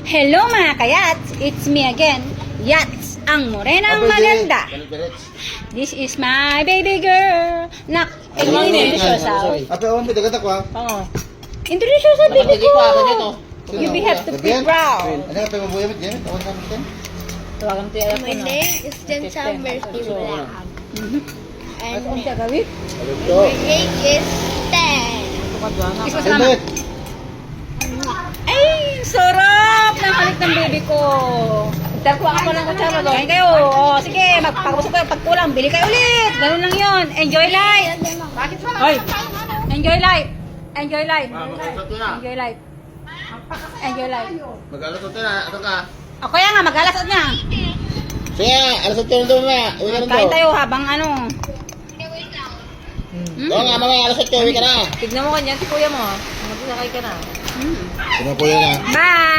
Hello mga kayats! It's me again, Yats, ang morenang maganda. This is my baby girl. Nak, introduce yourself. Apa om beda kata ko? Oo. Introduce yourself, baby ko. You have to be proud. Ano pa mo buya mit gamit? Awan kami ten. Tawagan ko yung My name is Jensa Mercy Black. And Ano siya gawin? Ito. my age is 10. Isasama. Ay, sarap ng halik ng baby ko. Nagtakuha ako ng kutsara doon. Kain kayo. O, sige, magpakabusok kayo. Pag kulang, bili kayo ulit. Ganun lang yun. Enjoy life. Hoy, enjoy life. Enjoy life. Enjoy life. Enjoy life. Magalas ito na, ato ka. O, kaya nga, mag-alas at na. Sige, alas ito na daw mamaya. Uwi ka na Kain daw. tayo habang ano. Oo nga, mamaya alas ito, uwi ka na. Tignan mo kanya si kuya mo. Magsasakay ka na. Sino po yan ah? Bye!